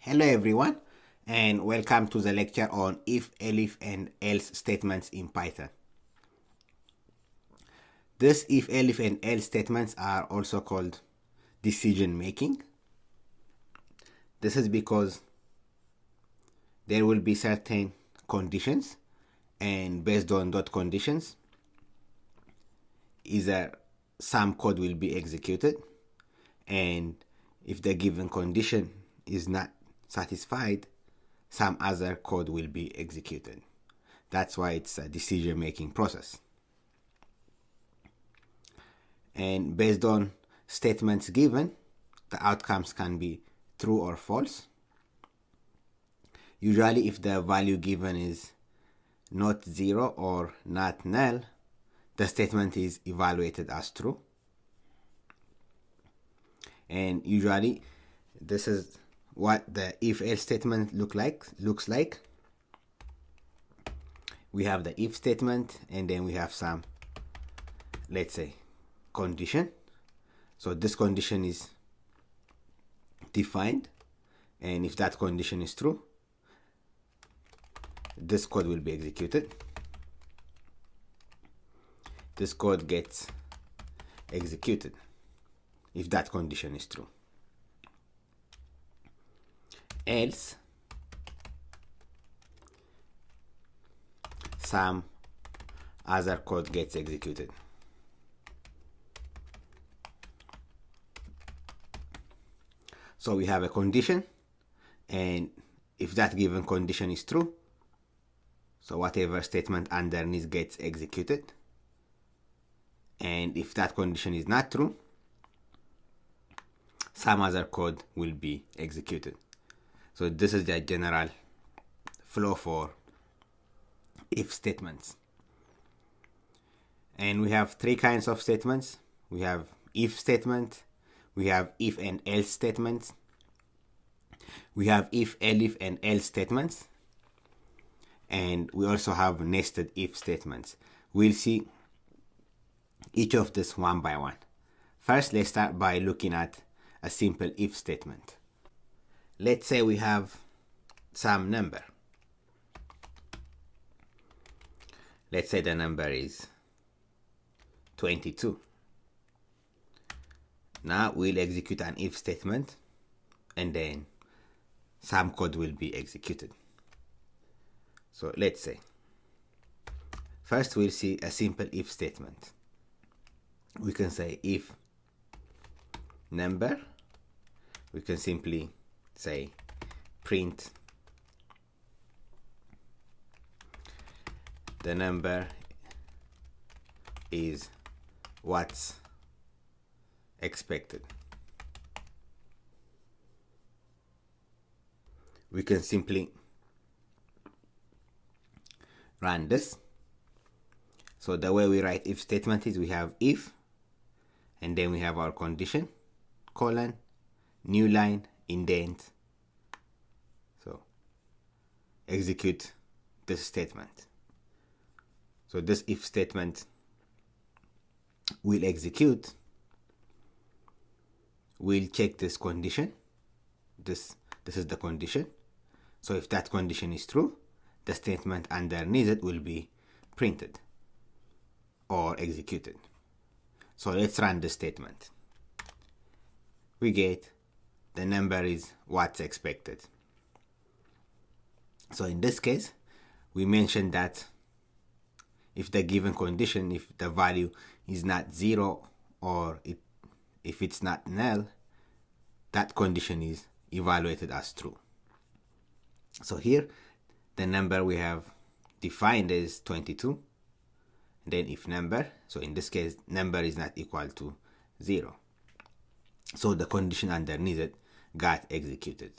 Hello everyone and welcome to the lecture on if, elif and else statements in Python. This if, elif and else statements are also called decision making. This is because there will be certain conditions, and based on those conditions either some code will be executed, and if the given condition is not satisfied, some other code will be executed. That's why it's a decision making process. And based on statements given, the outcomes can be true or false. Usually if the value given is not 0 or not null, the statement is evaluated as true. And usually this is what the if-else statement looks like. We have the if statement, and then we have some, let's say, condition. So this condition is defined, and if that condition is true, this code will be executed. This code gets executed if that condition is true. Else, some other code gets executed. So we have a condition, and if that given condition is true, so whatever statement underneath gets executed. And if that condition is not true, some other code will be executed. So this is the general flow for if statements. And we have three kinds of statements. We have if statement, we have if and else statements, we have if, elif and else statements, and we also have nested if statements. We'll see each of this one by one. First, let's start by looking at a simple if statement. Let's say we have some number. Let's say the number is 22. Now we'll execute an if statement, and then some code will be executed. So let's say, first we'll see a simple if statement. We can say if number, we can simply say print the number is what's expected. We can simply run this. So the way we write if statement is we have if, and then we have our condition, colon, new line, indent. So execute this statement. So this if statement will execute. We'll check this condition. This is the condition. So if that condition is true, the statement underneath it will be printed or executed. So let's run the statement. We get the number is what's expected. So in this case, we mentioned that if the given condition, if the value is not 0 or if it's not null, that condition is evaluated as true. So here, the number we have defined is 22. Then if number, so in this case, number is not equal to 0. So the condition underneath it got executed.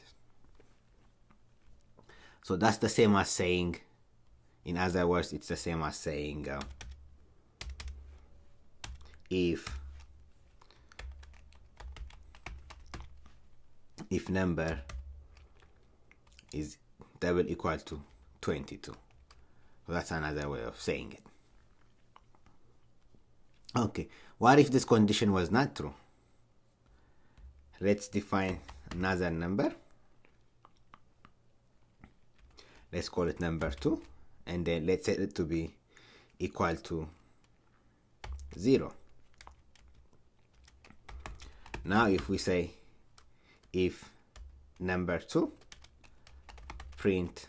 So that's the same as saying, in other words, it's the same as saying if number is double equal to 22. So that's another way of saying it. Okay, what if this condition was not true? Let's define another number. let's call it number 2, and then let's set it to be equal to 0. Now if we say if number 2 print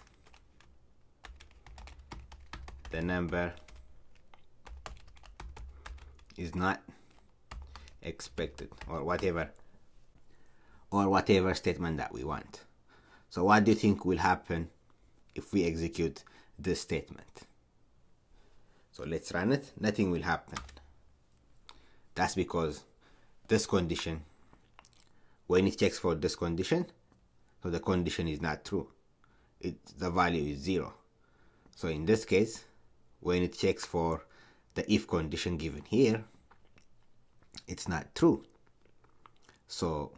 the number is not expected, or whatever statement that we want. So what do you think will happen if we execute this statement? So let's run it. Nothing will happen. That's because this condition, when it checks for this condition, so the condition is not true. The value is 0. So in this case, when it checks for the if condition given here, it's not true. So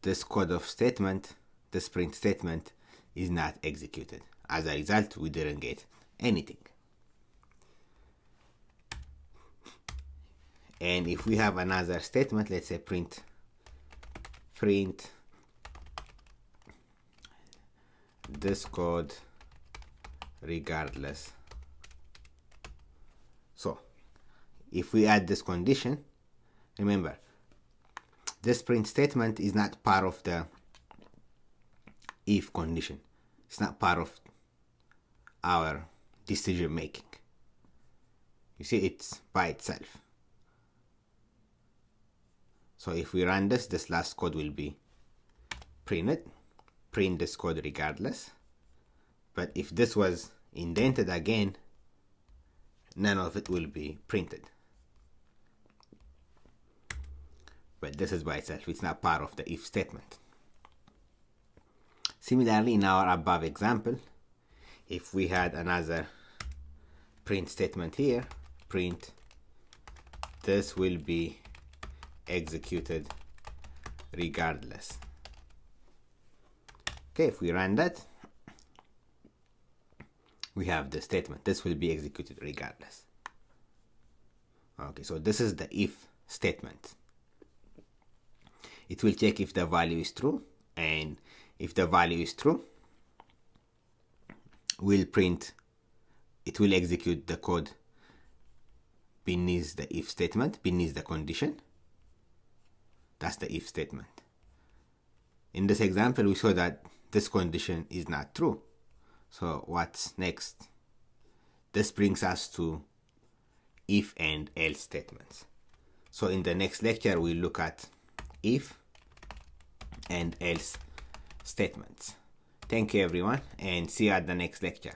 this code of statement, this print statement, is not executed. As a result, we didn't get anything. And if we have another statement, let's say print this code regardless. So if we add this condition, remember, this print statement is not part of the if condition. It's not part of our decision making. You see, it's by itself. So if we run this last code will be print this code regardless. But if this was indented again, none of it will be printed. But this is by itself. It's not part of the if statement. Similarly, in our above example, if we had another print statement here, print this will be executed regardless. Okay, if we run that, we have the statement, this will be executed regardless. Okay, so this is the if statement. It will check if the value is true, and if the value is true, it will execute the code beneath the if statement, beneath the condition. That's the if statement. In this example, we saw that this condition is not true. So what's next? This brings us to if and else statements. So in the next lecture, we'll look at if and else statements. Thank you everyone, and see you at the next lecture.